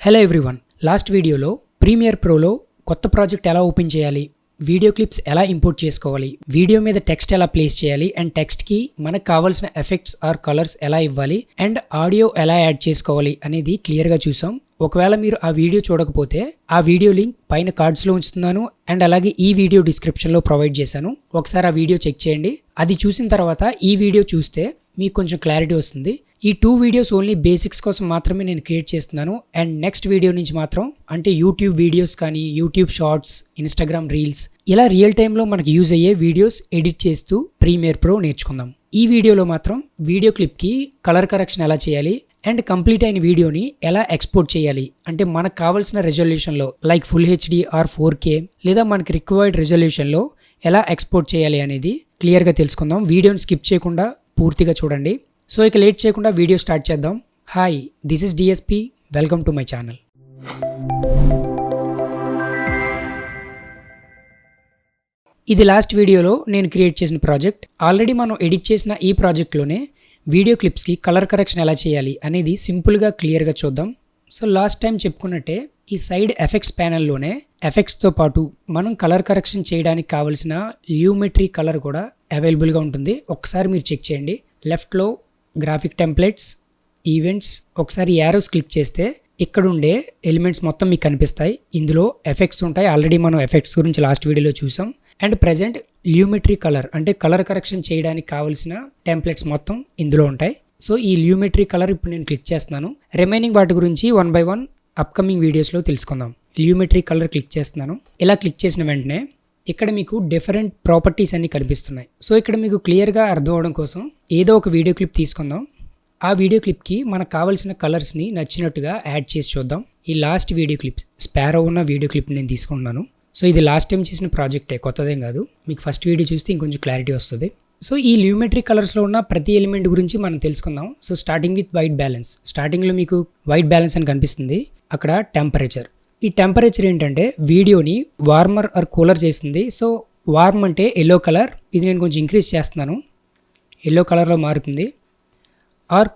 Hello everyone, last వీడియోలో premier ప్రోలో కొత్త project ఎలా ఓపెన్ చేయాలి, వీడియో క్లిప్స్ ఎలా ఇంపోర్ట్ చేసుకోవాలి, వీడియో మీద టెక్స్ట్ ఎలా ప్లేస్ చేయాలి అండ్ టెక్స్ట్కి మనకు కావాల్సిన ఎఫెక్ట్స్ ఆర్ కలర్స్ ఎలా ఇవ్వాలి అండ్ ఆడియో ఎలా యాడ్ చేసుకోవాలి అనేది క్లియర్గా చూసాం. ఒకవేళ మీరు ఆ వీడియో చూడకపోతే ఆ వీడియో లింక్ పైన కార్డ్స్లో ఉంచుతున్నాను అండ్ అలాగే ఈ వీడియో డిస్క్రిప్షన్లో ప్రొవైడ్ చేశాను. ఒకసారి ఆ వీడియో చెక్ చేయండి. అది చూసిన తర్వాత ఈ వీడియో చూస్తే మీకు కొంచెం క్లారిటీ వస్తుంది. ఈ 2 వీడియోస్ ఓన్లీ బేసిక్స్ కోసం మాత్రమే నేను క్రియేట్ చేస్తున్నాను అండ్ నెక్స్ట్ వీడియో నుంచి మాత్రం అంటే యూట్యూబ్ వీడియోస్ కానీ యూట్యూబ్ షార్ట్స్, ఇన్స్టాగ్రామ్ రీల్స్ ఇలా రియల్ టైంలో మనకి యూజ్ అయ్యే వీడియోస్ ఎడిట్ చేస్తూ ప్రీమియర్ ప్రో నేర్చుకుందాం. ఈ వీడియోలో మాత్రం వీడియో క్లిప్కి కలర్ కరెక్షన్ ఎలా చేయాలి అండ్ కంప్లీట్ అయిన వీడియోని ఎలా ఎక్స్పోర్ట్ చేయాలి అంటే మనకు కావాల్సిన రెజల్యూషన్లో like full HD or 4K లేదా మనకి రిక్వైర్డ్ రెజల్యూషన్లో ఎలా ఎక్స్పోర్ట్ చేయాలి అనేది క్లియర్గా తెలుసుకుందాం. వీడియోని స్కిప్ చేయకుండా పూర్తిగా చూడండి. సో ఇక లేట్ చేయకుండా వీడియో స్టార్ట్ చేద్దాం. Hi, this is DSP, welcome to my channel. ఇది లాస్ట్ వీడియోలో నేను క్రియేట్ చేసిన ప్రాజెక్ట్. ఆల్రెడీ మనం ఎడిట్ చేసిన ఈ ప్రాజెక్ట్లోనే వీడియో క్లిప్స్కి కలర్ కరెక్షన్ ఎలా చేయాలి అనేది సింపుల్గా క్లియర్గా చూద్దాం. సో లాస్ట్ టైం చెప్పుకున్నట్టే ఈ సైడ్ ఎఫెక్ట్స్ ప్యానెల్లోనే ఎఫెక్ట్స్తో పాటు మనం కలర్ కరెక్షన్ చేయడానికి కావాల్సిన ల్యూమెట్రీ కలర్ కూడా అవైలబుల్గా ఉంటుంది. ఒకసారి మీరు చెక్ చేయండి. లెఫ్ట్లో గ్రాఫిక్ టెంప్లెట్స్, ఈవెంట్స్, ఒకసారి యారోస్ క్లిక్ చేస్తే ఇక్కడ ఉండే ఎలిమెంట్స్ మొత్తం మీకు కనిపిస్తాయి. ఇందులో ఎఫెక్ట్స్ ఉంటాయి. ఆల్రెడీ మనం ఎఫెక్ట్స్ గురించి లాస్ట్ వీడియోలో చూసాం. అండ్ ప్రజెంట్ ల్యూమెట్రీ కలర్ అంటే కలర్ కరెక్షన్ చేయడానికి కావాల్సిన టెంప్లెట్స్ మొత్తం ఇందులో ఉంటాయి. సో ఈ ల్యూమెట్రీ కలర్ ఇప్పుడు నేను క్లిక్ చేస్తున్నాను. రిమైనింగ్ వాటి గురించి 1 by 1 అప్కమింగ్ వీడియోస్లో తెలుసుకుందాం. ల్యూమెట్రీ కలర్ క్లిక్ చేస్తున్నాను. ఇలా క్లిక్ చేసిన వెంటనే ఇక్కడ మీకు డిఫరెంట్ ప్రాపర్టీస్ అన్ని కనిపిస్తున్నాయి. సో ఇక్కడ మీకు క్లియర్గా అర్థం అవడం కోసం ఏదో ఒక వీడియో క్లిప్ తీసుకుందాం. ఆ వీడియో క్లిప్కి మనకు కావాల్సిన కలర్స్ని నచ్చినట్టుగా యాడ్ చేసి చూద్దాం. ఈ లాస్ట్ వీడియో క్లిప్ స్పారో ఉన్న వీడియో క్లిప్ నేను తీసుకుంటున్నాను. సో ఇది లాస్ట్ టైం చేసిన ప్రాజెక్టే, కొత్తదేం కాదు. మీకు ఫస్ట్ వీడియో చూస్తే ఇంకొంచెం క్లారిటీ వస్తుంది. సో ఈ ల్యూమెట్రీ కలర్స్లో ఉన్న ప్రతి ఎలిమెంట్ గురించి మనం తెలుసుకుందాం. So starting with white balance. స్టార్టింగ్లో మీకు వైట్ బ్యాలెన్స్ అని కనిపిస్తుంది. అక్కడ టెంపరేచర్. ఈ టెంపరేచర్ ఏంటంటే వీడియోని వార్మర్ ఆర్ కూలర్ చేస్తుంది. సో వార్మ్ అంటే ఎల్లో కలర్, ఇది నేను కొంచెం ఇంక్రీజ్ చేస్తున్నాను, ఎల్లో కలర్లో మారుతుంది. ఆర్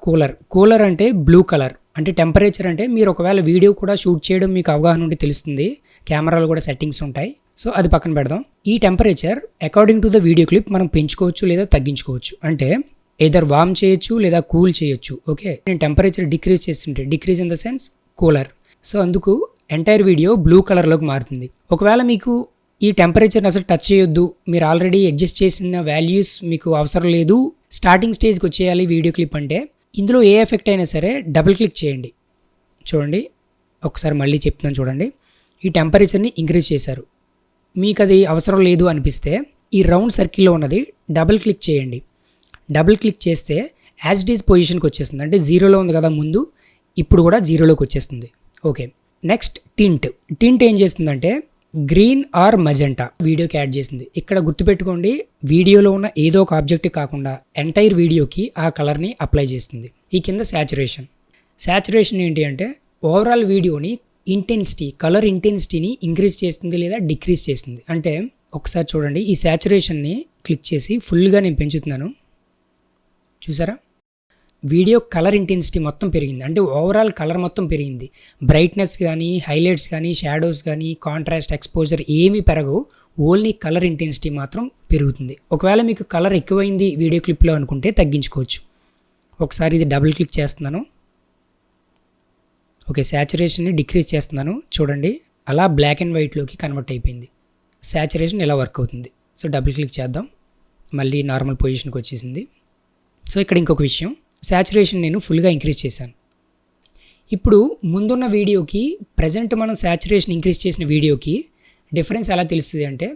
కూలర్ అంటే బ్లూ కలర్. అంటే టెంపరేచర్ అంటే మీరు ఒకవేళ వీడియో కూడా షూట్ చేయడం మీకు అవగాహన ఉండి తెలుస్తుంది. కెమెరాలో కూడా సెట్టింగ్స్ ఉంటాయి. సో అది పక్కన పెడదాం. ఈ temperature according to the video clip మనం పెంచుకోవచ్చు లేదా తగ్గించుకోవచ్చు. అంటే ఎదర్ వార్మ్ చేయొచ్చు లేదా కూల్ చేయొచ్చు. ఓకే, నేను టెంపరేచర్ డిక్రీజ్ చేస్తుంటే decrease in the sense cooler. So అందుకు ఎంటైర్ వీడియో బ్లూ కలర్లోకి మారుతుంది. ఒకవేళ మీకు ఈ టెంపరేచర్ని అసలు టచ్ చేయొద్దు, మీరు ఆల్రెడీ అడ్జస్ట్ చేసిన వాల్యూస్ మీకు అవసరం లేదు, స్టార్టింగ్ స్టేజ్కి వచ్చేయాలి వీడియో క్లిప్ అంటే ఇందులో ఏ ఎఫెక్ట్ అయినా సరే డబుల్ క్లిక్ చేయండి. చూడండి, ఒకసారి మళ్ళీ చెప్తున్నాను చూడండి. ఈ టెంపరేచర్ని ఇంక్రీజ్ చేశారు. మీకు అది అవసరం లేదు అనిపిస్తే ఈ రౌండ్ సర్కిల్లో ఉన్నది డబుల్ క్లిక్ చేయండి. డబుల్ క్లిక్ చేస్తే యాజ్ ఇట్ ఈజ్ పొజిషన్కి వచ్చేస్తుంది. అంటే 0లో ఉంది కదా ముందు, ఇప్పుడు కూడా 0లోకి వచ్చేస్తుంది. ఓకే, నెక్స్ట్ టింట్ ఏం చేస్తుందంటే గ్రీన్ ఆర్ మజెంటా వీడియోకి యాడ్ చేస్తుంది. ఇక్కడ గుర్తుపెట్టుకోండి, వీడియోలో ఉన్న ఏదో ఒక ఆబ్జెక్ట్ కాకుండా ఎంటైర్ వీడియోకి ఆ కలర్ని అప్లై చేస్తుంది. ఈ కింద శాచురేషన్ ఏంటి అంటే ఓవరాల్ వీడియోని కలర్ ఇంటెన్సిటీని ఇంక్రీజ్ చేస్తుంది లేదా డిక్రీజ్ చేస్తుంది. అంటే ఒకసారి చూడండి, ఈ శాచురేషన్ని క్లిక్ చేసి ఫుల్గా నేను పెంచుతున్నాను. చూసారా, వీడియో కలర్ ఇంటెన్సిటీ మొత్తం పెరిగింది. అంటే ఓవరాల్ కలర్ మొత్తం పెరిగింది. బ్రైట్నెస్ కానీ, హైలైట్స్ కానీ, షాడోస్ కానీ, కాంట్రాస్ట్, ఎక్స్పోజర్ ఏమీ పెరగవు. ఓన్లీ కలర్ ఇంటెన్సిటీ మాత్రం పెరుగుతుంది. ఒకవేళ మీకు కలర్ ఎక్కువైంది వీడియో క్లిప్లో అనుకుంటే తగ్గించుకోవచ్చు. ఒకసారి ఇది డబుల్ క్లిక్ చేస్తున్నాను. ఓకే, శాచురేషన్ని డిక్రీజ్ చేస్తున్నాను. చూడండి, అలా బ్లాక్ అండ్ వైట్లోకి కన్వర్ట్ అయిపోయింది. శాచురేషన్ ఎలా వర్క్ అవుతుంది. సో డబుల్ క్లిక్ చేద్దాం, మళ్ళీ నార్మల్ పొజిషన్కి వచ్చేసింది. సో ఇక్కడ ఇంకొక విషయం, శాచురేషన్ నేను ఫుల్గా ఇంక్రీజ్ చేశాను. ఇప్పుడు ముందున్న వీడియోకి ప్రజెంట్ మనం శాచురేషన్ ఇంక్రీజ్ చేసిన వీడియోకి డిఫరెన్స్ ఎలా తెలుస్తుంది అంటే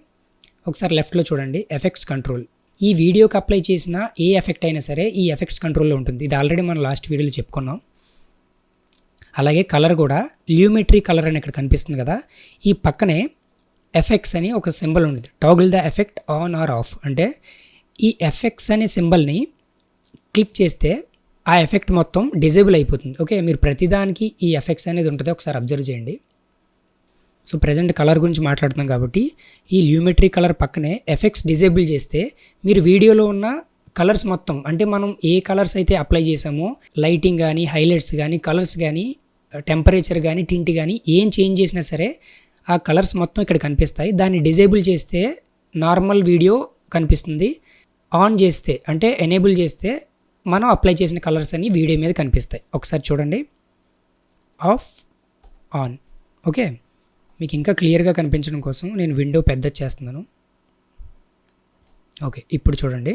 ఒకసారి లెఫ్ట్లో చూడండి, ఎఫెక్ట్స్ కంట్రోల్. ఈ వీడియోకి అప్లై చేసిన ఏ ఎఫెక్ట్ అయినా సరే ఈ ఎఫెక్ట్స్ కంట్రోల్లో ఉంటుంది. ఇది ఆల్రెడీ మనం లాస్ట్ వీడియోలో చెప్పుకున్నాం. అలాగే కలర్ కూడా ల్యూమెట్రీ కలర్ అని ఇక్కడ కనిపిస్తుంది కదా, ఈ పక్కనే ఎఫెక్ట్స్ అని ఒక సింబల్ ఉంటుంది. Toggle the effect on or off. అంటే ఈ ఎఫెక్ట్స్ అనే సింబల్ని క్లిక్ చేస్తే ఆ ఎఫెక్ట్ మొత్తం డిజేబుల్ అయిపోతుంది. ఓకే, మీరు ప్రతిదానికి ఈ ఎఫెక్ట్స్ అనేది ఉంటుంది, ఒకసారి అబ్జర్వ్ చేయండి. సో ప్రజెంట్ కలర్ గురించి మాట్లాడుతున్నాం కాబట్టి ఈ ల్యూమెట్రీ కలర్ పక్కనే ఎఫెక్ట్స్ డిజేబుల్ చేస్తే మీరు వీడియోలో ఉన్న కలర్స్ మొత్తం అంటే మనం ఏ కలర్స్ అయితే అప్లై చేసామో లైటింగ్ కానీ, హైలైట్స్ కానీ, కలర్స్ కానీ టెంపరేచర్ కానీ టింట్ కానీ ఏం చేంజ్ చేసినా సరే ఆ కలర్స్ మొత్తం ఇక్కడ కనిపిస్తాయి. దాన్ని డిజేబుల్ చేస్తే నార్మల్ వీడియో కనిపిస్తుంది. ఆన్ చేస్తే అంటే ఎనేబుల్ చేస్తే మనం అప్లై చేసిన కలర్స్ అన్ని వీడియో మీద కనిపిస్తాయి. ఒకసారి చూడండి, ఆఫ్, ఆన్. ఓకే, మీకు ఇంకా క్లియర్గా కనిపించడం కోసం నేను విండో పెద్ద చేస్తున్నాను. ఓకే, ఇప్పుడు చూడండి,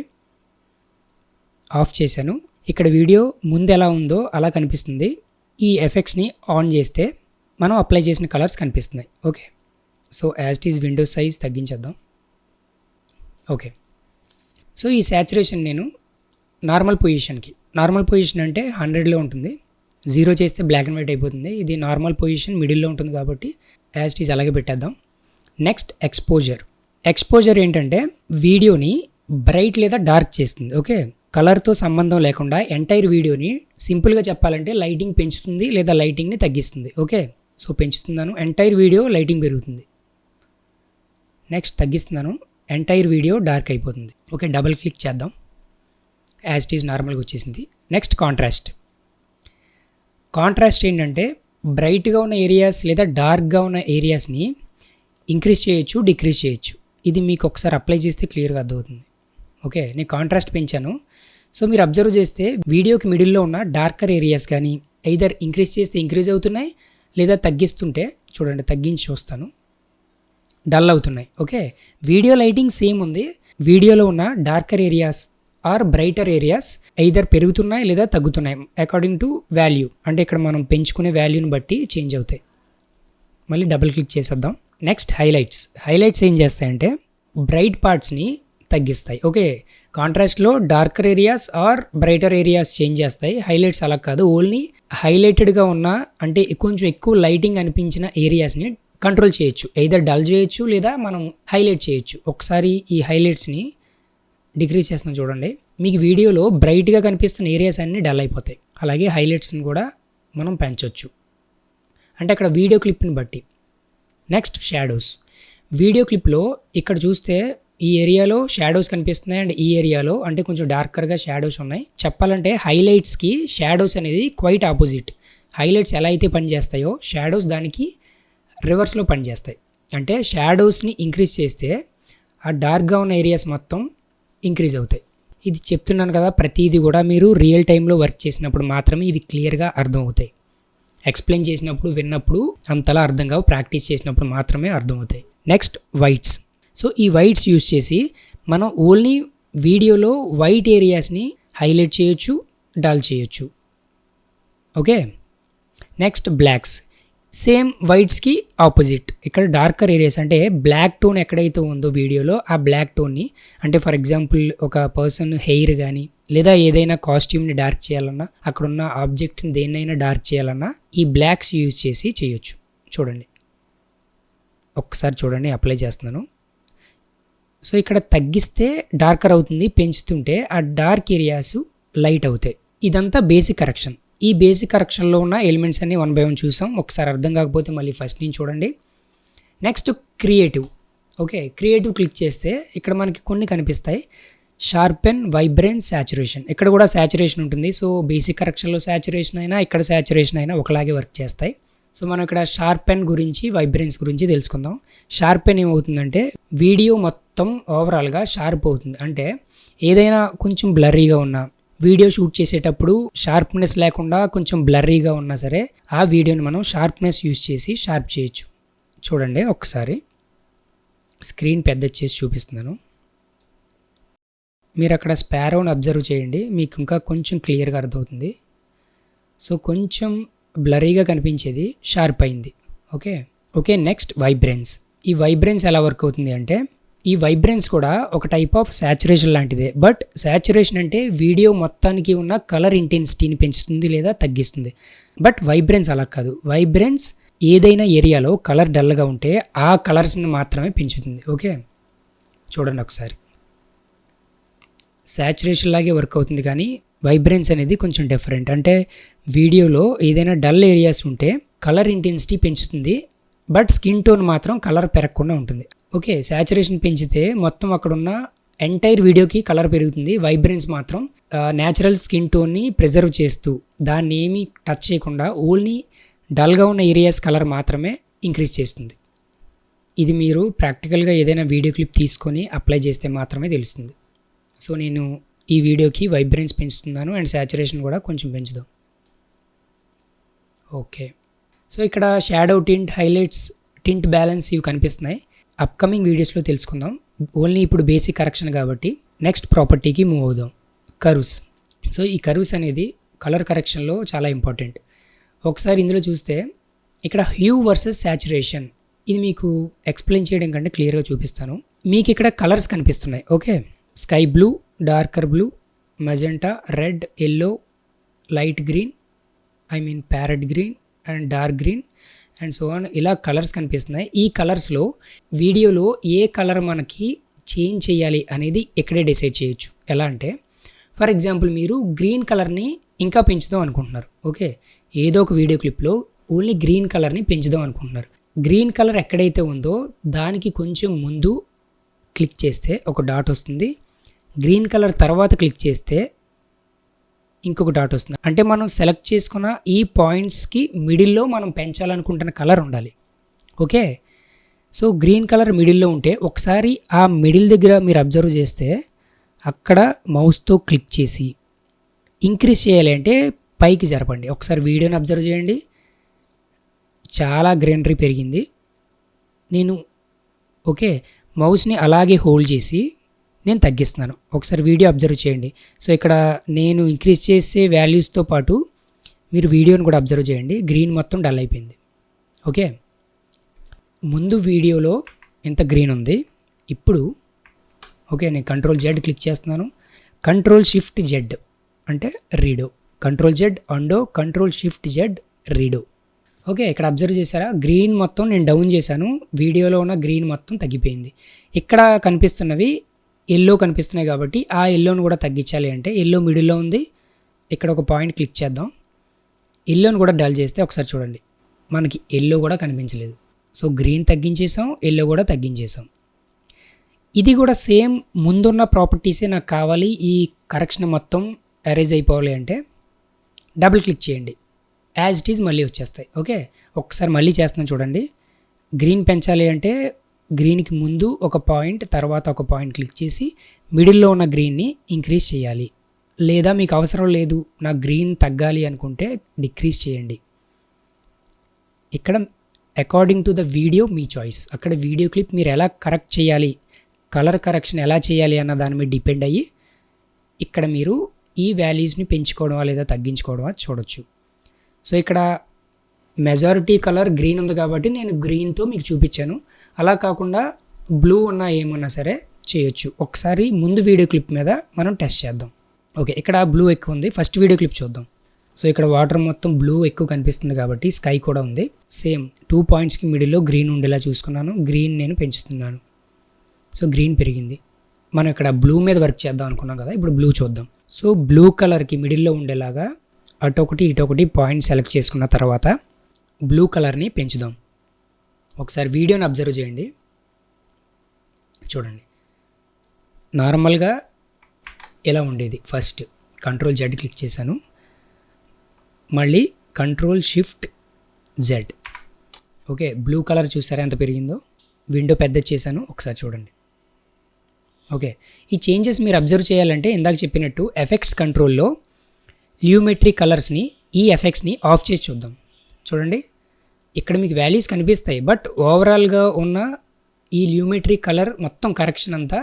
ఆఫ్ చేశాను. ఇక్కడ వీడియో ముందు ఎలా ఉందో అలా కనిపిస్తుంది. ఈ ఎఫెక్ట్స్ని ఆన్ చేస్తే మనం అప్లై చేసిన కలర్స్ కనిపిస్తున్నాయి. Okay, so as it is window size తగ్గించేద్దాం. ఓకే, సో ఈ శాచురేషన్ నేను నార్మల్ పొజిషన్ అంటే 100లో ఉంటుంది. 0 చేస్తే బ్లాక్ అండ్ వైట్ అయిపోతుంది. ఇది నార్మల్ పొజిషన్ మిడిల్లో ఉంటుంది కాబట్టి యాజ్ ఇట్ ఈజ్ అలాగే పెట్టేద్దాం. నెక్స్ట్ ఎక్స్పోజర్ ఏంటంటే వీడియోని బ్రైట్ లేదా డార్క్ చేస్తుంది. ఓకే, కలర్తో సంబంధం లేకుండా ఎంటైర్ వీడియోని సింపుల్గా చెప్పాలంటే లైటింగ్ పెంచుతుంది లేదా లైటింగ్ని తగ్గిస్తుంది. ఓకే, సో పెంచుతున్నాను, ఎంటైర్ వీడియో లైటింగ్ పెరుగుతుంది. నెక్స్ట్ తగ్గిస్తున్నాను, ఎంటైర్ వీడియో డార్క్ అయిపోతుంది. ఓకే, డబుల్ క్లిక్ చేద్దాం, యాజ్ ఇట్ ఈజ్ నార్మల్గా వచ్చేసింది. నెక్స్ట్ కాంట్రాస్ట్ ఏంటంటే బ్రైట్గా ఉన్న ఏరియాస్ లేదా డార్క్గా ఉన్న ఏరియాస్ని ఇంక్రీజ్ చేయొచ్చు, డిక్రీజ్ చేయొచ్చు. ఇది మీకు ఒకసారి అప్లై చేస్తే క్లియర్గా అర్థమవుతుంది. ఓకే, నేను కాంట్రాస్ట్ పెంచాను. సో మీరు అబ్జర్వ్ చేస్తే వీడియోకి మిడిల్లో ఉన్న డార్కర్ ఏరియాస్ కానీ ఐదర్ ఇంక్రీజ్ చేస్తే ఇంక్రీజ్ అవుతున్నాయి లేదా తగ్గిస్తుంటే చూడండి, తగ్గించి చూస్తాను, డల్ అవుతున్నాయి. ఓకే, వీడియో లైటింగ్ సేమ్ ఉంది. వీడియోలో ఉన్న darker areas or brighter areas either పెరుగుతున్నాయి లేదా తగ్గుతున్నాయి అకార్డింగ్ టు వాల్యూ. అంటే ఇక్కడ మనం పెంచుకునే వాల్యూని బట్టి చేంజ్ అవుతాయి. మళ్ళీ డబుల్ క్లిక్ చేసేద్దాం. నెక్స్ట్ హైలైట్స్ ఏం చేస్తాయంటే బ్రైట్ పార్ట్స్ని తగ్గిస్తాయి. ఓకే, కాంట్రాస్ట్లో darker areas or brighter areas change చేస్తాయి. హైలైట్స్ అలా కాదు, ఓన్లీ హైలైటెడ్గా ఉన్న అంటే కొంచెం ఎక్కువ లైటింగ్ అనిపించిన ఏరియాస్ని కంట్రోల్ చేయొచ్చు. ఎయిదర్ డల్ చేయొచ్చు లేదా మనం హైలైట్ చేయొచ్చు. ఒకసారి ఈ హైలైట్స్ని డిక్రీజ్ చేస్తున్నాం చూడండి, మీకు వీడియోలో బ్రైట్గా కనిపిస్తున్న ఏరియాస్ అన్నీ డల్ అయిపోతాయి. అలాగే హైలైట్స్ని కూడా మనం పెంచవచ్చు, అంటే అక్కడ వీడియో క్లిప్ని బట్టి. నెక్స్ట్ వీడియో క్లిప్లో ఇక్కడ చూస్తే ఈ ఏరియాలో షాడోస్ కనిపిస్తున్నాయి అండ్ ఈ ఏరియాలో అంటే కొంచెం డార్కర్గా షాడోస్ ఉన్నాయి. చెప్పాలంటే హైలైట్స్కి షాడోస్ అనేది క్వైట్ ఆపోజిట్. హైలైట్స్ ఎలా అయితే పనిచేస్తాయో షాడోస్ దానికి రివర్స్లో పనిచేస్తాయి. అంటే షాడోస్ని ఇంక్రీజ్ చేస్తే ఆ డార్క్గా ఉన్న ఏరియాస్ మొత్తం ఇంక్రీజ్ అవుతాయి. ఇది చెప్తున్నాను కదా, ప్రతిదీ కూడా మీరు రియల్ టైంలో వర్క్ చేసినప్పుడు మాత్రమే ఇవి క్లియర్గా అర్థం అవుతాయి. ఎక్స్ప్లెయిన్ చేసినప్పుడు విన్నప్పుడు అంతలా అర్థం కావు, ప్రాక్టీస్ చేసినప్పుడు మాత్రమే అర్థమవుతాయి. నెక్స్ట్ సో ఈ వైట్స్ యూస్ చేసి మనం ఓన్లీ వీడియోలో వైట్ ఏరియాస్ని హైలైట్ చేయొచ్చు, డల్ చేయొచ్చు. ఓకే, నెక్స్ట్ బ్లాక్స్ సేమ్ వైట్స్కి ఆపోజిట్. ఇక్కడ డార్కర్ ఏరియాస్ అంటే బ్లాక్ టోన్ ఎక్కడైతే ఉందో వీడియోలో ఆ బ్లాక్ టోన్ని, అంటే ఫర్ ఎగ్జాంపుల్ ఒక పర్సన్ హెయిర్ కానీ లేదా ఏదైనా కాస్ట్యూమ్ని డార్క్ చేయాలన్నా అక్కడున్న ఆబ్జెక్ట్ని దేన్నైనా డార్క్ చేయాలన్నా ఈ బ్లాక్స్ యూజ్ చేసి చేయొచ్చు. చూడండి, ఒక్కసారి చూడండి, అప్లై చేస్తున్నాను. సో ఇక్కడ తగ్గిస్తే డార్కర్ అవుతుంది, పెంచుతుంటే ఆ డార్క్ ఏరియాస్ లైట్ అవుతాయి. ఇదంతా బేసిక్ కరెక్షన్. ఈ బేసిక్ కరెక్షన్లో ఉన్న ఎలిమెంట్స్ అన్ని 1 by 1 చూసాం. ఒకసారి అర్థం కాకపోతే మళ్ళీ ఫస్ట్ నుంచి చూడండి. నెక్స్ట్ ఓకే, క్రియేటివ్ క్లిక్ చేస్తే ఇక్కడ మనకి కొన్ని కనిపిస్తాయి. Sharpen, vibrance, saturation. ఇక్కడ కూడా సాచురేషన్ ఉంటుంది. సో బేసిక్ కరెక్షన్లో సాచురేషన్ అయినా ఇక్కడ సాచురేషన్ అయినా ఒకలాగే వర్క్ చేస్తాయి. సో మనం ఇక్కడ షార్పెన్ గురించి, వైబ్రెన్స్ గురించి తెలుసుకుందాం. షార్పెన్ ఏమవుతుందంటే వీడియో మొత్తం ఓవరాల్గా షార్ప్ అవుతుంది. అంటే ఏదైనా కొంచెం బ్లర్రీగా ఉన్నా, వీడియో షూట్ చేసేటప్పుడు షార్ప్నెస్ లేకుండా కొంచెం బ్లర్రీగా ఉన్నా సరే ఆ వీడియోని మనం షార్ప్నెస్ యూజ్ చేసి షార్ప్ చేయొచ్చు. చూడండి, ఒకసారి స్క్రీన్ పెద్ద చేసి చూపిస్తున్నాను. మీరు అక్కడ స్పారోని అబ్జర్వ్ చేయండి, మీకు ఇంకా కొంచెం క్లియర్గా అర్థమవుతుంది. సో కొంచెం బ్లరీగా కనిపించేది షార్ప్ అయింది. ఓకే, నెక్స్ట్ ఈ వైబ్రెన్స్ ఎలా వర్క్ అవుతుంది అంటే ఈ వైబ్రెన్స్ కూడా ఒక టైప్ ఆఫ్ సాచురేషన్ లాంటిదే. బట్ సాచురేషన్ అంటే వీడియో మొత్తానికి ఉన్న కలర్ ఇంటెన్సిటీని పెంచుతుంది లేదా తగ్గిస్తుంది. బట్ వైబ్రెన్స్ అలా కాదు. వైబ్రెన్స్ ఏదైనా ఏరియాలో కలర్ డల్గా ఉంటే ఆ కలర్స్ని మాత్రమే పెంచుతుంది. ఓకే, చూడండి ఒకసారి, సాచురేషన్ లాగే వర్క్ అవుతుంది కానీ వైబ్రెన్స్ అనేది కొంచెం డిఫరెంట్. అంటే వీడియోలో ఏదైనా డల్ ఏరియాస్ ఉంటే కలర్ ఇంటెన్సిటీ పెంచుతుంది, బట్ స్కిన్ టోన్ మాత్రం కలర్ పెరగకుండా ఉంటుంది. ఓకే, సాచురేషన్ పెంచితే మొత్తం అక్కడున్న ఎంటైర్ వీడియోకి కలర్ పెరుగుతుంది. వైబ్రెన్స్ మాత్రం న్యాచురల్ స్కిన్ టోన్ని ప్రిజర్వ్ చేస్తూ దాన్ని ఏమీ టచ్ చేయకుండా ఓన్లీ డల్గా ఉన్న ఏరియాస్ కలర్ మాత్రమే ఇంక్రీజ్ చేస్తుంది. ఇది మీరు ప్రాక్టికల్గా ఏదైనా వీడియో క్లిప్ తీసుకొని అప్లై చేస్తే మాత్రమే తెలుస్తుంది. సో నేను ఈ వీడియోకి వైబ్రెన్స్ పెంచుతున్నాను అండ్ సాచురేషన్ కూడా కొంచెం పెంచుదాం. ఓకే, సో ఇక్కడ shadow tint, highlights, tint balance ఇవి కనిపిస్తున్నాయి. అప్కమింగ్ వీడియోస్లో తెలుసుకుందాం. ఓన్లీ ఇప్పుడు బేసిక్ కరెక్షన్ కాబట్టి నెక్స్ట్ ప్రాపర్టీకి మూవ్ అవుదాం, కర్వ్స్. సో ఈ కర్వ్స్ అనేది కలర్ కరెక్షన్లో చాలా ఇంపార్టెంట్. ఒకసారి ఇందులో చూస్తే ఇక్కడ హ్యూ వర్సెస్ సాచురేషన్, ఇది మీకు ఎక్స్ప్లెయిన్ చేయడం కంటే క్లియర్గా చూపిస్తాను. మీకు ఇక్కడ కలర్స్ కనిపిస్తున్నాయి. Okay, sky blue, darker blue, magenta, red, yellow, light green, parrot green and dark green and so on, ఇలా కలర్స్ కనిపిస్తున్నాయి. ఈ కలర్స్లో వీడియోలో ఏ కలర్ మనకి చేంజ్ చేయాలి అనేది ఇక్కడే డిసైడ్ చేయొచ్చు. ఎలా అంటే ఫర్ ఎగ్జాంపుల్ మీరు గ్రీన్ కలర్ని ఇంకా పెంచుదాం అనుకుంటున్నారు. ఓకే, ఏదో ఒక వీడియో క్లిప్లో ఓన్లీ గ్రీన్ కలర్ని పెంచుదాం అనుకుంటున్నారు. గ్రీన్ కలర్ ఎక్కడైతే ఉందో దానికి కొంచెం ముందు క్లిక్ చేస్తే ఒక డాట్ వస్తుంది. గ్రీన్ కలర్ తర్వాత క్లిక్ చేస్తే ఇంకొక డాట్ వస్తుంది. అంటే మనం సెలెక్ట్ చేసుకున్న ఈ పాయింట్స్కి మిడిల్లో మనం పెంచాలనుకుంటున్న కలర్ ఉండాలి. ఓకే, సో గ్రీన్ కలర్ మిడిల్లో ఉంటే ఒకసారి ఆ మిడిల్ దగ్గర మీరు అబ్జర్వ్ చేస్తే అక్కడ మౌస్తో క్లిక్ చేసి ఇంక్రీజ్ చేయాలి అంటే పైకి జరపండి. ఒకసారి వీడియోని అబ్జర్వ్ చేయండి, చాలా గ్రీనరీ పెరిగింది. నేను ఓకే మౌస్ని అలాగే హోల్డ్ చేసి నేను తగ్గిస్తున్నాను. ఒకసారి వీడియో అబ్జర్వ్ చేయండి. సో ఇక్కడ నేను ఇంక్రీజ్ చేసే వాల్యూస్తో పాటు మీరు వీడియోని కూడా అబ్జర్వ్ చేయండి. గ్రీన్ మొత్తం డల్ అయిపోయింది. ఓకే, ముందు వీడియోలో ఎంత గ్రీన్ ఉంది, ఇప్పుడు ఓకే నేను కంట్రోల్ జెడ్ క్లిక్ చేస్తున్నాను. కంట్రోల్ షిఫ్ట్ జెడ్ అంటే redo, control Z undo, control shift Z redo. Okay, ఇక్కడ అబ్జర్వ్ చేశారా, గ్రీన్ మొత్తం నేను డౌన్ చేశాను, వీడియోలో ఉన్న గ్రీన్ మొత్తం తగ్గిపోయింది. ఇక్కడ కనిపిస్తున్నవి ఎల్లో కనిపిస్తున్నాయి కాబట్టి ఆ ఎల్లోని కూడా తగ్గించాలి అంటే ఎల్లో మిడిల్లో ఉంది. ఇక్కడ ఒక పాయింట్ క్లిక్ చేద్దాం, ఎల్లోని కూడా డల్ చేస్తే ఒకసారి చూడండి మనకి ఎల్లో కూడా కనిపించలేదు. సో గ్రీన్ తగ్గించేసాం, ఎల్లో కూడా తగ్గించేసాం. ఇది కూడా సేమ్ ముందున్న ప్రాపర్టీసే నాకు కావాలి, ఈ కరెక్షన్ మొత్తం అరేంజ్ అయిపోవాలి అంటే డబుల్ క్లిక్ చేయండి, యాజ్ ఇట్ ఈజ్ మళ్ళీ వచ్చేస్తాయి. ఓకే, ఒకసారి మళ్ళీ చేస్తున్నాను చూడండి. గ్రీన్ పెంచాలి అంటే గ్రీన్కి ముందు ఒక పాయింట్ తర్వాత ఒక పాయింట్ క్లిక్ చేసి మిడిల్లో ఉన్న గ్రీన్ని ఇంక్రీజ్ చేయాలి. లేదా మీకు అవసరం లేదు నాకు గ్రీన్ తగ్గాలి అనుకుంటే డిక్రీజ్ చేయండి. ఇక్కడ according to the video me choice. అక్కడ వీడియో క్లిప్ మీరు ఎలా కరెక్ట్ చేయాలి, కలర్ కరెక్షన్ ఎలా చేయాలి అన్న దాని మీద డిపెండ్ అయ్యి ఇక్కడ మీరు ఈ వాల్యూస్ని పెంచుకోవడమా లేదా తగ్గించుకోవడమా చూడొచ్చు. సో ఇక్కడ మెజారిటీ కలర్ గ్రీన్ ఉంది కాబట్టి నేను గ్రీన్తో మీకు చూపించాను. అలా కాకుండా బ్లూ ఉన్నా ఏమన్నా సరే చేయొచ్చు. ఒకసారి ముందు వీడియో క్లిప్ మీద మనం టెస్ట్ చేద్దాం. ఓకే, ఇక్కడ బ్లూ ఎక్కువ ఉంది, ఫస్ట్ వీడియో క్లిప్ చూద్దాం. సో ఇక్కడ వాటర్ మొత్తం బ్లూ ఎక్కువ కనిపిస్తుంది కాబట్టి స్కై కూడా ఉంది. సేమ్ 2 పాయింట్స్కి మిడిల్లో గ్రీన్ ఉండేలా చూసుకున్నాను, గ్రీన్ నేను పెంచుతున్నాను. సో గ్రీన్ పెరిగింది. మనం ఇక్కడ బ్లూ మీద వర్క్ చేద్దాం అనుకున్నాం కదా, ఇప్పుడు బ్లూ చూద్దాం. సో బ్లూ కలర్కి మిడిల్లో ఉండేలాగా అటొకటి ఇటొకటి పాయింట్ సెలెక్ట్ చేసుకున్న తర్వాత బ్లూ కలర్ని పెంచుదాం. ఒకసారి వీడియోని అబ్జర్వ్ చేయండి, చూడండి నార్మల్గా ఎలా ఉండేది. ఫస్ట్ కంట్రోల్ జెడ్ క్లిక్ చేశాను, మళ్ళీ control shift Z. Okay, blue colour చూసారా ఎంత పెరిగిందో. విండో పెద్ద చేశాను, ఒకసారి చూడండి. ఓకే, ఈ చేంజెస్ మీరు అబ్జర్వ్ చేయాలంటే ఇందాక చెప్పినట్టు ఎఫెక్ట్స్ కంట్రోల్లో ల్యూమెట్రీ కలర్స్ని, ఈ ఎఫెక్ట్స్ని ఆఫ్ చేసి చూద్దాం. చూడండి ఇక్కడ మీకు వాల్యూస్ కనిపిస్తాయి, బట్ ఓవరాల్గా ఉన్న ఈ ల్యూమెట్రీ కలర్ మొత్తం కరెక్షన్ అంతా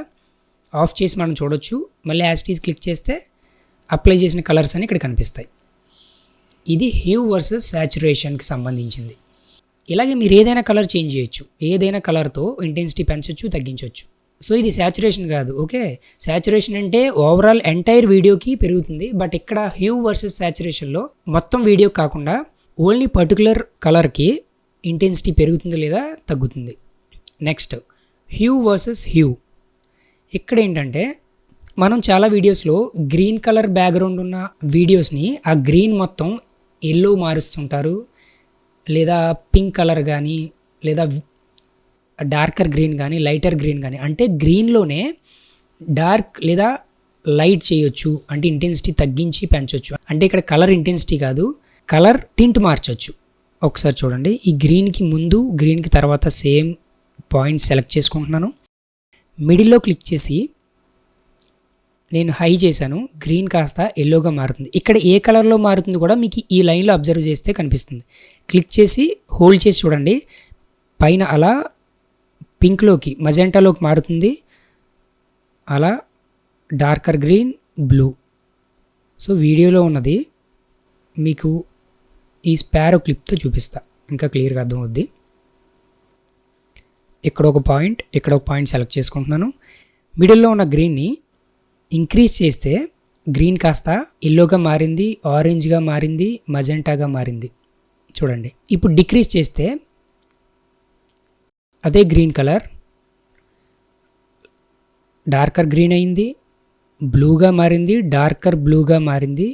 ఆఫ్ చేసి మనం చూడొచ్చు. మళ్ళీ యాజ్ ఇట్ ఈజ్ క్లిక్ చేస్తే అప్లై చేసిన కలర్స్ అని ఇక్కడ కనిపిస్తాయి. ఇది హ్యూ వర్సెస్ సాచురేషన్కి సంబంధించింది. ఇలాగే మీరు ఏదైనా కలర్ చేంజ్ చేయొచ్చు, ఏదైనా కలర్తో ఇంటెన్సిటీ పెంచవచ్చు తగ్గించవచ్చు. సో ఇది సాచురేషన్ కాదు. ఓకే, సాచురేషన్ అంటే ఓవరాల్ ఎంటైర్ వీడియోకి పెరుగుతుంది, బట్ ఇక్కడ హ్యూ వర్సెస్ సాచురేషన్లో మొత్తం వీడియో కాకుండా ఓన్లీ పర్టికులర్ కలర్కి ఇంటెన్సిటీ పెరుగుతుంది లేదా తగ్గుతుంది. Next hue versus hue. ఇక్కడ ఏంటంటే మనం చాలా వీడియోస్లో గ్రీన్ కలర్ బ్యాక్గ్రౌండ్ ఉన్న వీడియోస్ని ఆ గ్రీన్ మొత్తం ఎల్లో మారుస్తుంటారు, లేదా పింక్ కలర్ కానీ లేదా డార్కర్ గ్రీన్ కానీ లైటర్ గ్రీన్ కానీ. అంటే గ్రీన్లోనే డార్క్ లేదా లైట్ చేయొచ్చు, అంటే ఇంటెన్సిటీ తగ్గించి పెంచవచ్చు. అంటే ఇక్కడ కలర్ ఇంటెన్సిటీ కాదు, కలర్ టింట్ మార్చవచ్చు. ఒకసారి చూడండి, ఈ గ్రీన్కి ముందు గ్రీన్కి తర్వాత సేమ్ పాయింట్ సెలెక్ట్ చేసుకుంటున్నాను. మిడిల్లో క్లిక్ చేసి నేను హై చేశాను, గ్రీన్ కాస్త ఎల్లోగా మారుతుంది. ఇక్కడ ఏ కలర్లో మారుతుంది కూడా మీకు ఈ లైన్లో అబ్జర్వ్ చేస్తే కనిపిస్తుంది. క్లిక్ చేసి హోల్డ్ చేసి చూడండి, పైన అలా పింక్లోకి మజెంటాలోకి మారుతుంది, అలా డార్కర్ గ్రీన్, బ్లూ. సో వీడియోలో ఉన్నది మీకు ఈ స్పారో క్లిప్తో చూపిస్తా, ఇంకా క్లియర్గా అర్థమవుద్ది. ఇక్కడ ఒక పాయింట్ సెలెక్ట్ చేసుకుంటున్నాను. మిడిల్లో ఉన్న గ్రీన్ని ఇంక్రీజ్ చేస్తే గ్రీన్ కాస్త ఎల్లోగా మారింది, ఆరెంజ్గా మారింది, మజెంటాగా మారింది చూడండి. ఇప్పుడు డిక్రీజ్ చేస్తే అదే గ్రీన్ కలర్ డార్కర్ గ్రీన్ అయింది, బ్లూగా మారింది, డార్కర్ బ్లూగా మారింది,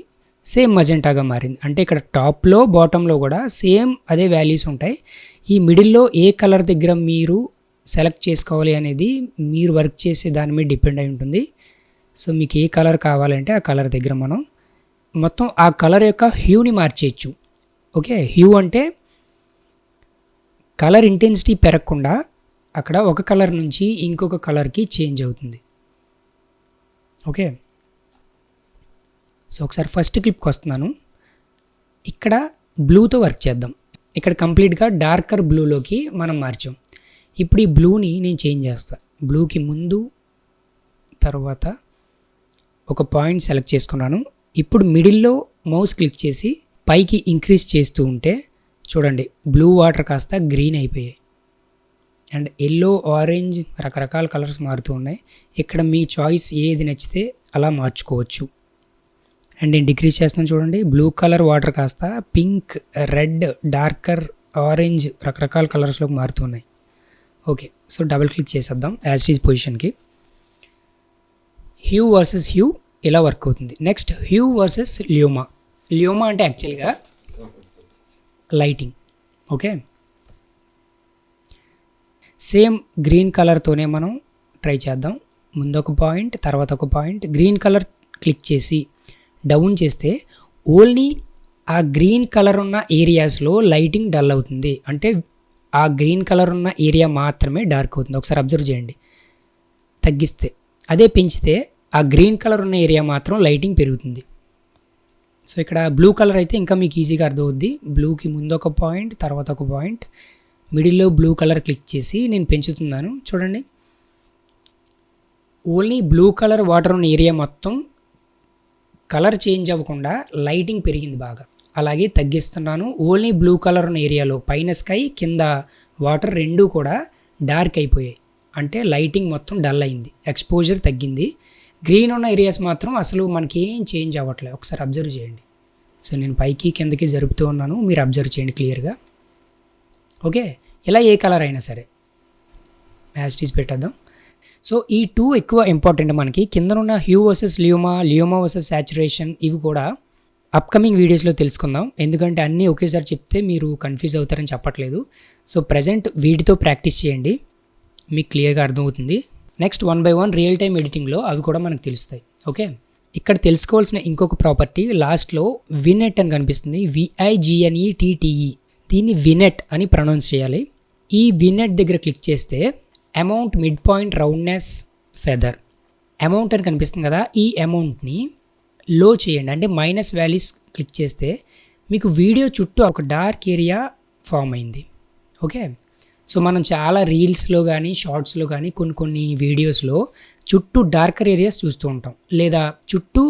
సేమ్ మజెంటాగా మారింది. అంటే ఇక్కడ టాప్లో బాటంలో కూడా సేమ్ అదే వాల్యూస్ ఉంటాయి. ఈ మిడిల్లో ఏ కలర్ దగ్గర మీరు సెలెక్ట్ చేసుకోవాలి అనేది మీరు వర్క్ చేసే దాని మీద డిపెండ్ అయి ఉంటుంది. సో మీకు ఏ కలర్ కావాలంటే ఆ కలర్ దగ్గర మనం మొత్తం ఆ కలర్ యొక్క హ్యూని మార్చేయచ్చు. ఓకే, హ్యూ అంటే కలర్ ఇంటెన్సిటీ పెరగకుండా అక్కడ ఒక కలర్ నుంచి ఇంకొక కలర్కి చేంజ్ అవుతుంది. ఓకే, సో ఒకసారి ఫస్ట్ క్లిప్కి వస్తున్నాను. ఇక్కడ బ్లూతో వర్క్ చేద్దాం. ఇక్కడ కంప్లీట్గా డార్కర్ బ్లూలోకి మనం మార్చాం. ఇప్పుడు ఈ బ్లూని నేను చేంజ్ చేస్తాను. బ్లూకి ముందు తర్వాత ఒక పాయింట్ సెలెక్ట్ చేసుకున్నాను. ఇప్పుడు మిడిల్లో మౌస్ క్లిక్ చేసి పైకి ఇంక్రీజ్ చేస్తూ ఉంటే చూడండి, బ్లూ వాటర్ కాస్త గ్రీన్ అయిపోయాయి అండ్ ఎల్లో, ఆరెంజ్ రకరకాల కలర్స్ మారుతూ ఉన్నాయి. ఇక్కడ మీ చాయిస్ ఏది నచ్చితే అలా మార్చుకోవచ్చు. అండ్ నేను డిక్రీజ్ చేస్తాను చూడండి, బ్లూ కలర్ వాటర్ కాస్త పింక్, రెడ్, డార్కర్, ఆరెంజ్ రకరకాల కలర్స్లోకి మారుతున్నాయి. ఓకే, సో డబుల్ క్లిక్ చేసేద్దాం యాజ్ ఈజ్ పొజిషన్కి. హ్యూ వర్సెస్ హ్యూ ఇలా వర్క్ అవుతుంది. Next hue versus luma. Luma అంటే యాక్చువల్గా లైటింగ్. ఓకే, సేమ్ గ్రీన్ కలర్తోనే మనం ట్రై చేద్దాం. ముందు ఒక పాయింట్, తర్వాత ఒక పాయింట్. గ్రీన్ కలర్ క్లిక్ చేసి డౌన్ చేస్తే ఓన్లీ ఆ గ్రీన్ కలర్ ఉన్న ఏరియాస్లో లైటింగ్ డల్ అవుతుంది. అంటే ఆ గ్రీన్ కలర్ ఉన్న ఏరియా మాత్రమే డార్క్ అవుతుంది. ఒకసారి అబ్జర్వ్ చేయండి. తగ్గిస్తే, అదే పెంచితే ఆ గ్రీన్ కలర్ ఉన్న ఏరియా మాత్రం లైటింగ్ పెరుగుతుంది. సో ఇక్కడ బ్లూ కలర్ అయితే ఇంకా మీకు ఈజీగా అర్థమవుద్ది. బ్లూకి ముందు ఒక పాయింట్, తర్వాత ఒక పాయింట్, మిడిల్లో బ్లూ కలర్ క్లిక్ చేసి నేను పెంచుతున్నాను చూడండి. ఓన్లీ బ్లూ కలర్ వాటర్ ఉన్న ఏరియా మొత్తం కలర్ చేంజ్ అవ్వకుండా లైటింగ్ పెరిగింది బాగా. అలాగే తగ్గిస్తున్నాను. ఓన్లీ బ్లూ కలర్ ఉన్న ఏరియాలో పైన స్కై, కింద వాటర్ రెండూ కూడా డార్క్ అయిపోయాయి. అంటే లైటింగ్ మొత్తం డల్ అయింది, ఎక్స్పోజర్ తగ్గింది. గ్రీన్ ఉన్న ఏరియాస్ మాత్రం అసలు మనకి ఏం చేంజ్ అవ్వట్లేదు. ఒకసారి అబ్జర్వ్ చేయండి. సో నేను పైకి కిందకి జరుపుతూ ఉన్నాను, మీరు అబ్జర్వ్ చేయండి క్లియర్గా. ఓకే, ఇలా ఏ కలర్ అయినా సరే యాజ్ ఇట్ ఈస్ పెట్టేద్దాం. సో ఈ టూ ఎక్కువ ఇంపార్టెంట్ మనకి. కిందనున్న hue versus luma, ల్యూమా versus saturation, ఇవి కూడా అప్కమింగ్ వీడియోస్లో తెలుసుకుందాం. ఎందుకంటే అన్నీ ఒకేసారి చెప్తే మీరు కన్ఫ్యూజ్ అవుతారని చెప్పట్లేదు. సో ప్రజెంట్ వీటితో ప్రాక్టీస్ చేయండి, మీకు క్లియర్గా అర్థమవుతుంది. నెక్స్ట్ 1 by 1 రియల్ టైమ్ ఎడిటింగ్లో అవి కూడా మనకు తెలుస్తాయి. ఓకే, ఇక్కడ తెలుసుకోవాల్సిన ఇంకొక ప్రాపర్టీ లాస్ట్లో వినెట్ అని కనిపిస్తుంది. VIGNETTE, దీన్ని వినెట్ అని ప్రొనౌన్స్ చేయాలి. ఈ వినెట్ దగ్గర క్లిక్ చేస్తే amount, mid point, roundness, feather, amount అని కనిపిస్తుంది కదా. ఈ అమౌంట్ని లో చేయండి, అంటే మైనస్ వాల్యూస్ క్లిక్ చేస్తే మీకు వీడియో చుట్టూ ఒక డార్క్ ఏరియా ఫామ్ అయింది. ఓకే, సో మనం చాలా రీల్స్లో కానీ షార్ట్స్లో కానీ కొన్ని వీడియోస్లో చుట్టూ డార్కర్ ఏరియాస్ చూస్తూ ఉంటాం, లేదా చుట్టూ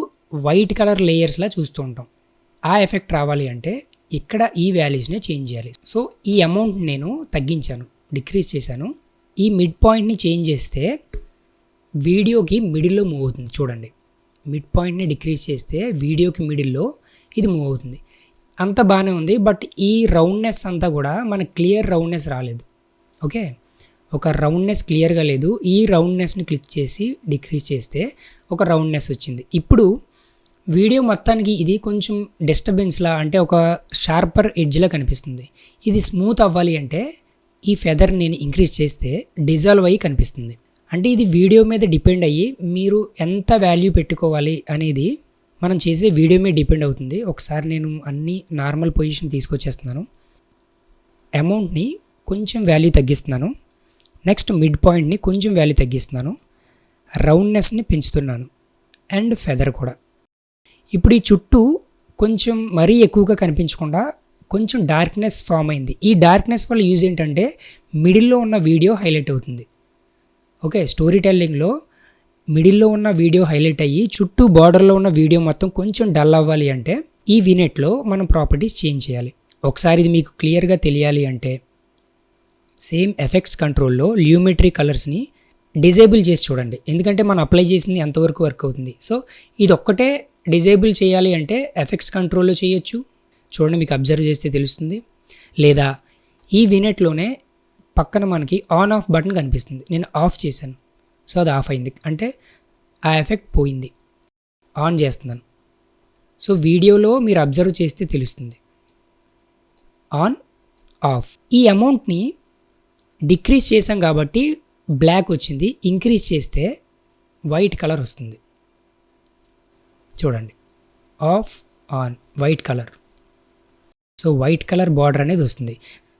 వైట్ కలర్ లేయర్స్లా చూస్తూ ఉంటాం. ఆ ఎఫెక్ట్ రావాలి అంటే ఇక్కడ ఈ వాల్యూస్ని చేంజ్ చేయాలి. సో ఈ అమౌంట్ నేను తగ్గించాను, డిక్రీజ్ చేశాను. ఈ మిడ్ పాయింట్ని చేంజ్ చేస్తే వీడియోకి మిడిల్లో మూవ్ అవుతుంది చూడండి. మిడ్ పాయింట్ని డిక్రీజ్ చేస్తే వీడియోకి మిడిల్లో ఇది మూవ్ అవుతుంది. అంత బాగానే ఉంది, బట్ ఈ రౌండ్నెస్ అంతా కూడా మనకు క్లియర్ రౌండ్నెస్ రాలేదు. ఓకే, ఒక రౌండ్నెస్ క్లియర్గా లేదు. ఈ రౌండ్నెస్ని క్లిక్ చేసి డిక్రీజ్ చేస్తే ఒక రౌండ్నెస్ వచ్చింది. ఇప్పుడు వీడియో మొత్తానికి ఇది కొంచెం డిస్టర్బెన్స్లా, అంటే ఒక షార్పర్ ఎడ్జ్లా కనిపిస్తుంది. ఇది స్మూత్ అవ్వాలి అంటే ఈ ఫెదర్ నేను ఇంక్రీజ్ చేస్తే డిజాల్వ్ అయ్యి కనిపిస్తుంది. అంటే ఇది వీడియో మీద డిపెండ్ అయ్యి మీరు ఎంత వాల్యూ పెట్టుకోవాలి అనేది మనం చేసే వీడియో మీద డిపెండ్ అవుతుంది. ఒకసారి నేను అన్ని నార్మల్ పొజిషన్ తీసుకొచ్చేస్తున్నాను. అమౌంట్ని కొంచెం వాల్యూ తగ్గిస్తున్నాను. నెక్స్ట్ మిడ్ పాయింట్ని కొంచెం వాల్యూ తగ్గిస్తున్నాను. రౌండ్నెస్ని పెంచుతున్నాను అండ్ ఫెదర్ కూడా. ఇప్పుడు ఈ చుట్టూ కొంచెం మరీ ఎక్కువగా కనిపించకుండా కొంచెం డార్క్నెస్ ఫామ్ అయింది. ఈ డార్క్నెస్ వల్ల యూజ్ ఏంటంటే మిడిల్లో ఉన్న వీడియో హైలైట్ అవుతుంది. ఓకే, స్టోరీ టెల్లింగ్లో మిడిల్లో ఉన్న వీడియో హైలైట్ అయ్యి చుట్టూ బార్డర్లో ఉన్న వీడియో మొత్తం కొంచెం డల్ అవ్వాలి అంటే ఈ వినెట్లో మనం ప్రాపర్టీస్ చేంజ్ చేయాలి. ఒకసారి ఇది మీకు క్లియర్గా తెలియాలి అంటే సేమ్ ఎఫెక్ట్స్ కంట్రోల్లో ల్యూమెట్రీ కలర్స్ని డిజేబుల్ చేసి చూడండి. ఎందుకంటే మనం అప్లై చేసింది ఎంతవరకు వర్క్ అవుతుంది. సో ఇది ఒక్కటే డిజేబుల్ చేయాలి అంటే ఎఫెక్ట్స్ కంట్రోల్లో చేయొచ్చు. చూడండి, మీకు అబ్జర్వ్ చేస్తే తెలుస్తుంది. లేదా ఈ వినెట్లోనే పక్కన మనకి ఆన్ ఆఫ్ బటన్ కనిపిస్తుంది. నేను ఆఫ్ చేశాను, సో అది ఆఫ్ అయింది అంటే ఆ ఎఫెక్ట్ పోయింది. ఆన్ చేస్తున్నాను, సో వీడియోలో మీరు అబ్జర్వ్ చేస్తే తెలుస్తుంది. On off. ఈ అమౌంట్ని డిక్రీజ్ చేసాం కాబట్టి బ్లాక్ వచ్చింది. ఇంక్రీజ్ చేస్తే వైట్ కలర్ వస్తుంది. చూడండి, of on white colour. So white colour border అనేది వస్తుంది.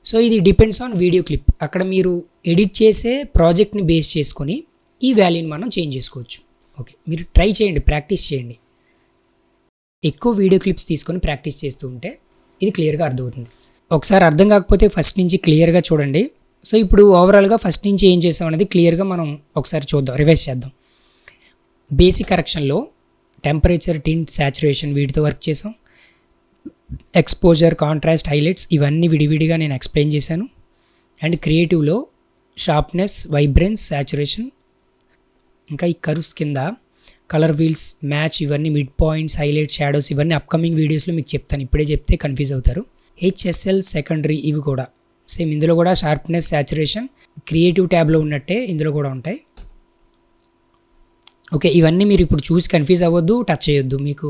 సో ఇది డిపెండ్స్ ఆన్ వీడియో క్లిప్. అక్కడ మీరు ఎడిట్ చేసే ప్రాజెక్ట్ని బేస్ చేసుకొని ఈ వాల్యూని మనం చేంజ్ చేసుకోవచ్చు. ఓకే, మీరు ట్రై చేయండి, ప్రాక్టీస్ చేయండి. ఎక్కువ వీడియో క్లిప్స్ తీసుకొని ప్రాక్టీస్ చేస్తూ ఉంటే ఇది క్లియర్గా అర్థమవుతుంది. ఒకసారి అర్థం కాకపోతే ఫస్ట్ నుంచి క్లియర్గా చూడండి. సో ఇప్పుడు ఓవరాల్గా ఫస్ట్ నుంచి ఏం చేసాం అనేది క్లియర్గా మనం ఒకసారి చూద్దాం, రివైజ్ చేద్దాం. బేసిక్ కరెక్షన్లో టెంపరేచర్, టింట్, సాచురేషన్ వీటితో వర్క్ చేసాం. ఎక్స్పోజర్, కాంట్రాస్ట్, హైలైట్స్ ఇవన్నీ విడివిడిగా నేను ఎక్స్ప్లెయిన్ చేశాను. అండ్ క్రియేటివ్లో షార్ప్నెస్, వైబ్రెన్స్, సాచురేషన్, ఇంకా ఈ కర్వ్స్ కింద కలర్ వీల్స్, మ్యాచ్, ఇవన్నీ మిడ్ పాయింట్స్, హైలైట్, షాడోస్ ఇవన్నీ అప్కమింగ్ వీడియోస్లో మీకు చెప్తాను. ఇప్పుడే చెప్తే కన్ఫ్యూజ్ అవుతారు. హెచ్ఎస్ఎల్ సెకండరీ ఇవి కూడా సేమ్. ఇందులో కూడా షార్ప్నెస్, సాచురేషన్ క్రియేటివ్ ట్యాబ్లో ఉన్నట్టే ఇందులో కూడా ఉంటాయి. ఓకే, ఇవన్నీ మీరు ఇప్పుడు చూసి కన్ఫ్యూజ్ అవ్వద్దు, టచ్ చేయొద్దు. మీకు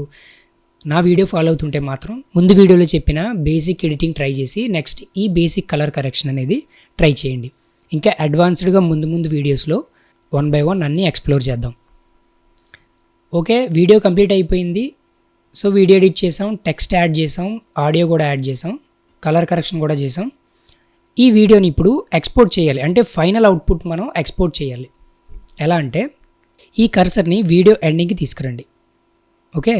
నా వీడియో ఫాలో అవుతుంటే మాత్రం ముందు వీడియోలో చెప్పిన బేసిక్ ఎడిటింగ్ ట్రై చేసి నెక్స్ట్ ఈ బేసిక్ కలర్ కరెక్షన్ అనేది ట్రై చేయండి. ఇంకా అడ్వాన్స్డ్గా ముందు వీడియోస్లో 1 by 1 అన్నీ ఎక్స్ప్లోర్ చేద్దాం. ఓకే, వీడియో కంప్లీట్ అయిపోయింది. సో వీడియో ఎడిట్ చేసాం, టెక్స్ట్ యాడ్ చేసాం, ఆడియో కూడా యాడ్ చేసాం, కలర్ కరెక్షన్ కూడా చేసాం. ఈ వీడియోని ఇప్పుడు ఎక్స్పోర్ట్ చేయాలి. అంటే ఫైనల్ అవుట్పుట్ మనం ఎక్స్పోర్ట్ చేయాలి. ఎలా అంటే ఈ కర్సర్ని వీడియో ఎండింగ్కి తీసుకురండి. ఓకే,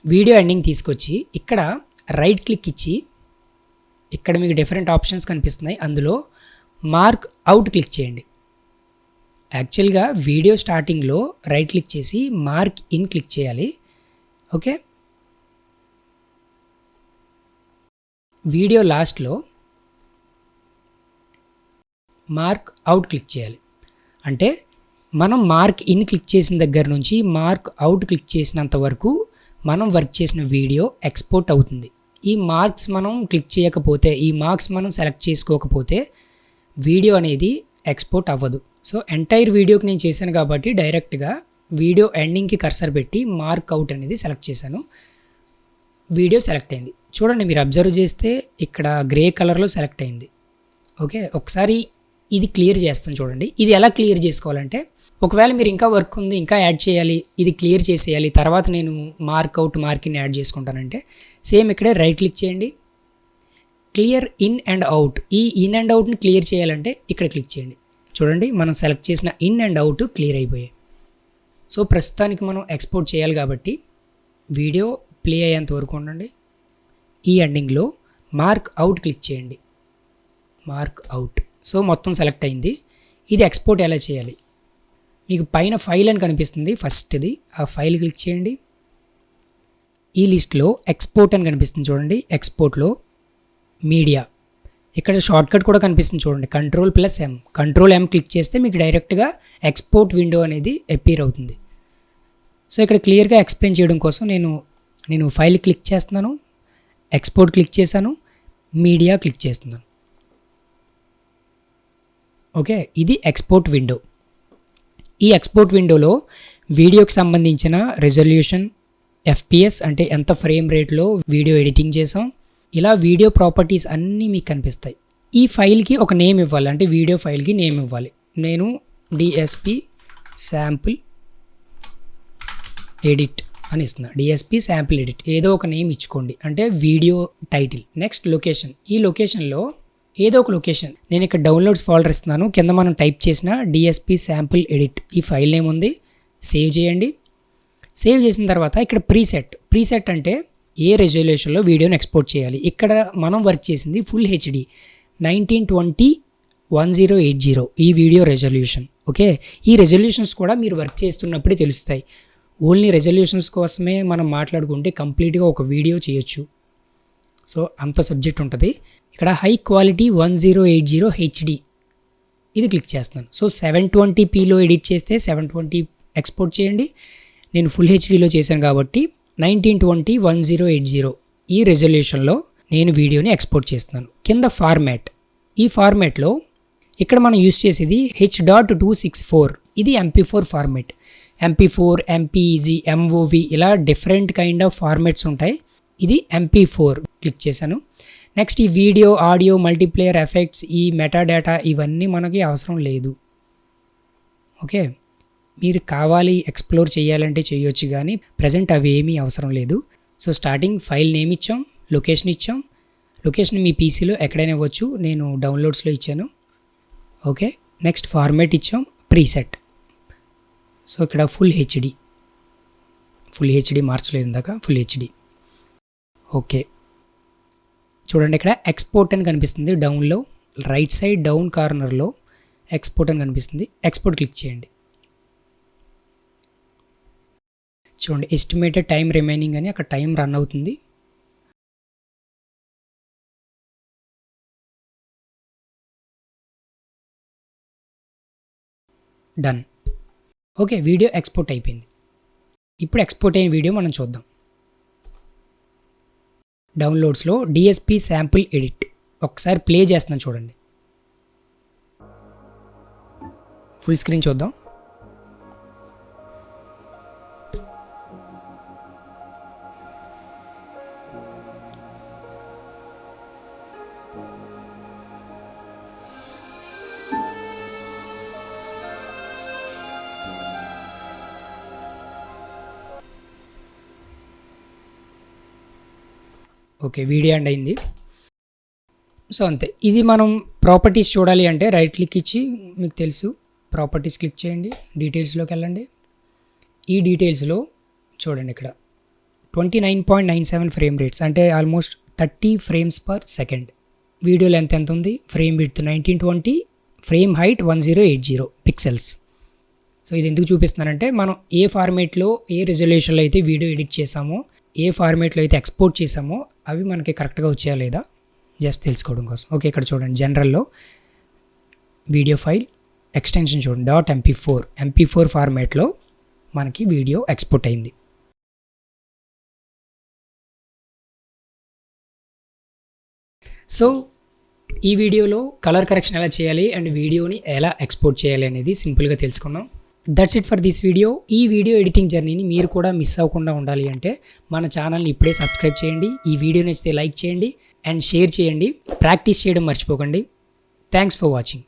వీడియో ఎండింగ్ తీసుకొచ్చి ఇక్కడ రైట్ క్లిక్ ఇచ్చి ఇక్కడ మీకు డిఫరెంట్ ఆప్షన్స్ కనిపిస్తున్నాయి. అందులో మార్క్ అవుట్ క్లిక్ చేయండి. యాక్చువల్గా వీడియో స్టార్టింగ్లో రైట్ క్లిక్ చేసి మార్క్ ఇన్ క్లిక్ చేయాలి. ఓకే, వీడియో లాస్ట్లో మార్క్ అవుట్ క్లిక్ చేయాలి. అంటే మనం మార్క్ ఇన్ క్లిక్ చేసిన దగ్గర నుంచి మార్క్ అవుట్ క్లిక్ చేసినంత వరకు మనం వర్క్ చేసిన వీడియో ఎక్స్పోర్ట్ అవుతుంది. ఈ మార్క్స్ మనం క్లిక్ చేయకపోతే, ఈ మార్క్స్ మనం సెలెక్ట్ చేసుకోకపోతే వీడియో అనేది ఎక్స్పోర్ట్ అవ్వదు. సో ఎంటైర్ వీడియోకి నేను చేశాను కాబట్టి డైరెక్ట్గా వీడియో ఎండింగ్కి కర్సర్ పెట్టి మార్క్ అవుట్ అనేది సెలెక్ట్ చేశాను. వీడియో సెలెక్ట్ అయింది. చూడండి, మీరు అబ్జర్వ్ చేస్తే ఇక్కడ గ్రే కలర్లో సెలెక్ట్ అయింది. ఓకే, ఒకసారి ఇది క్లియర్ చేస్తాను చూడండి. ఇది ఎలా క్లియర్ చేసుకోవాలంటే, ఒకవేళ మీరు ఇంకా వర్క్ ఉంది, ఇంకా యాడ్ చేయాలి, ఇది క్లియర్ చేసేయాలి, తర్వాత నేను mark out, mark in add చేసుకుంటానంటే సేమ్ ఇక్కడే రైట్ క్లిక్ చేయండి, క్లియర్ ఇన్ అండ్ అవుట్. ఈ ఇన్ అండ్ అవుట్ని క్లియర్ చేయాలంటే ఇక్కడ క్లిక్ చేయండి. చూడండి, మనం సెలెక్ట్ చేసిన ఇన్ అండ్ అవుట్ క్లియర్ అయిపోయాయి. సో ప్రస్తుతానికి మనం ఎక్స్పోర్ట్ చేయాలి కాబట్టి వీడియో ప్లే అయ్యేంత వరకు ఉండండి. ఈ ఎండింగ్లో మార్క్ అవుట్ క్లిక్ చేయండి, మార్క్ అవుట్. సో మొత్తం సెలెక్ట్ అయింది. ఇది ఎక్స్పోర్ట్ ఎలా చేయాలి, మీకు పైన ఫైల్ అని కనిపిస్తుంది ఫస్ట్ది, ఆ ఫైల్ క్లిక్ చేయండి. ఈ లిస్ట్లో ఎక్స్పోర్ట్ అని కనిపిస్తుంది చూడండి. ఎక్స్పోర్ట్లో మీడియా, ఇక్కడ షార్ట్కట్ కూడా కనిపిస్తుంది చూడండి, Ctrl+M. Ctrl+M క్లిక్ చేస్తే మీకు డైరెక్ట్గా ఎక్స్పోర్ట్ విండో అనేది అపీర్ అవుతుంది. సో ఇక్కడ క్లియర్గా ఎక్స్ప్లెయిన్ చేయడం కోసం నేను ఫైల్ క్లిక్ చేస్తున్నాను, ఎక్స్పోర్ట్ క్లిక్ చేశాను, మీడియా క్లిక్ చేస్తున్నాను. ఓకే, ఇది ఎక్స్పోర్ట్ విండో. ఈ ఎక్స్పోర్ట్ విండోలో వీడియోకి సంబంధించిన రెజల్యూషన్, FPS అంటే ఎంత ఫ్రేమ్ రేట్లో వీడియో ఎడిటింగ్ చేసాం, ఇలా వీడియో ప్రాపర్టీస్ అన్నీ మీకు కనిపిస్తాయి. ఈ ఫైల్కి ఒక నేమ్ ఇవ్వాలి, అంటే వీడియో ఫైల్కి నేమ్ ఇవ్వాలి. నేను DSP శాంపుల్ ఎడిట్ అని ఇస్తున్నా. DSP శాంపుల్ ఎడిట్ ఏదో ఒక నేమ్ ఇచ్చుకోండి, అంటే వీడియో టైటిల్. నెక్స్ట్ లొకేషన్, ఈ లొకేషన్లో ఏదో ఒక లొకేషన్. నేను ఇక్కడ డౌన్లోడ్స్ ఫోల్డర్ ఇస్తున్నాను. కింద మనం టైప్ చేసిన డిఎస్పి శాంపుల్ ఎడిట్ ఈ ఫైల్ నేమ్ ఉంది. సేవ్ చేయండి. సేవ్ చేసిన తర్వాత ఇక్కడ ప్రీసెట్ అంటే ఏ రెజల్యూషన్లో వీడియోని ఎక్స్పోర్ట్ చేయాలి. ఇక్కడ మనం వర్క్ చేసింది ఫుల్ హెచ్డి 1920x1080 ఈ వీడియో రెజల్యూషన్. ఓకే, ఈ రెజల్యూషన్స్ కూడా మీరు వర్క్ చేస్తున్నప్పుడే తెలుస్తాయి. ఓన్లీ రెజల్యూషన్స్ కోసమే మనం మాట్లాడుకుంటే కంప్లీట్గా ఒక వీడియో చేయొచ్చు. సో అంత సబ్జెక్ట్ ఉంటుంది. ఇక్కడ హై క్వాలిటీ 1080 హెచ్డి ఇది క్లిక్ చేస్తున్నాను. సో 720pలో ఎడిట్ చేస్తే 720 ఎక్స్పోర్ట్ చేయండి. నేను ఫుల్ హెచ్డీలో చేశాను కాబట్టి 1920x1080 ఈ రెజల్యూషన్లో నేను వీడియోని ఎక్స్పోర్ట్ చేస్తున్నాను. కింద ఫార్మాట్, ఈ ఫార్మాట్లో ఇక్కడ మనం యూస్ చేసేది H.264 ఇది MP4 format. MP4, MPEG, MOV ఇలా డిఫరెంట్ కైండ్ ఆఫ్ ఫార్మాట్స్ ఉంటాయి. ఇది MP4 క్లిక్ చేశాను. నెక్స్ట్ ఈ వీడియో, ఆడియో, మల్టీప్లేయర్ ఎఫెక్ట్స్, ఈ మెటాడేటా ఇవన్నీ మనకి అవసరం లేదు. ఓకే, మీరు కావాలి ఎక్స్ప్లోర్ చేయాలంటే చేయొచ్చు, కానీ ప్రజెంట్ అవి ఏమీ అవసరం లేదు. సో స్టార్టింగ్ ఫైల్ నేమ్ ఇచ్చాం, లొకేషన్ ఇచ్చాం. లొకేషన్ మీ పీసీలో ఎక్కడైనా ఇవ్వచ్చు, నేను డౌన్లోడ్స్లో ఇచ్చాను. ఓకే, నెక్స్ట్ ఫార్మాట్ ఇచ్చాం, ప్రీసెట్. సో ఇక్కడ ఫుల్ హెచ్డి మార్చలేదు ఇందాక, ఫుల్ హెచ్డి. ఓకే, చూడండి ఇక్కడ ఎక్స్పోర్ట్ అని కనిపిస్తుంది. డౌన్లో రైట్ సైడ్ డౌన్ కార్నర్లో ఎక్స్పోర్ట్ అని కనిపిస్తుంది. ఎక్స్పోర్ట్ క్లిక్ చేయండి. చూడండి ఎస్టిమేటెడ్ టైం రిమైనింగ్ అని అక్కడ టైం రన్ అవుతుంది. డన్. ఓకే, వీడియో ఎక్స్పోర్ట్ అయిపోయింది. ఇప్పుడు ఎక్స్పోర్ట్ అయిన వీడియో మనం చూద్దాం. డౌన్లోడ్స్లో డిఎస్పి శాంపుల్ ఎడిట్ ఒకసారి ప్లే చేస్తున్నాను చూడండి. ఫుల్ స్క్రీన్ చూద్దాం. ఓకే, వీడియో ఎండ్ అయింది. సో అంతే. ఇది మనం ప్రాపర్టీస్ చూడాలి అంటే రైట్ క్లిక్ ఇచ్చి, మీకు తెలుసు ప్రాపర్టీస్ క్లిక్ చేయండి, డీటెయిల్స్లోకి వెళ్ళండి. ఈ డీటెయిల్స్లో చూడండి ఇక్కడ 29.97 ఫ్రేమ్ రేట్స్ అంటే almost 30 frames per second. Video length ఎంత ఉంది, frame width 1920, frame height 1080 pixels. So ఇది ఎందుకు చూపిస్తున్నానంటే మనం ఏ ఫార్మేట్లో ఏ రెజల్యూషన్లో అయితే వీడియో ఎడిట్ చేసామో, ఏ ఫార్మేట్లో అయితే ఎక్స్పోర్ట్ చేసామో అవి మనకి కరెక్ట్గా వచ్చాయా లేదా జస్ట్ తెలుసుకోవడం కోసం. ఓకే, ఇక్కడ చూడండి జనరల్లో వీడియో ఫైల్ ఎక్స్టెన్షన్ చూడండి .mp4 ఫార్మేట్లో మనకి వీడియో ఎక్స్పోర్ట్ అయింది. సో ఈ వీడియోలో కలర్ కరెక్షన్ ఎలా చేయాలి అండ్ వీడియోని ఎలా ఎక్స్పోర్ట్ చేయాలి అనేది సింపుల్గా తెలుసుకున్నాం. That's it for this video. ఈ వీడియో ఎడిటింగ్ జర్నీని మీరు కూడా మిస్ అవ్వకుండా ఉండాలి అంటే మన ఛానల్ని ఇప్పుడే సబ్స్క్రైబ్ చేయండి. ఈ వీడియో నచ్చితే లైక్ చేయండి అండ్ షేర్ చేయండి. ప్రాక్టీస్ చేయడం మర్చిపోకండి. Thanks for watching.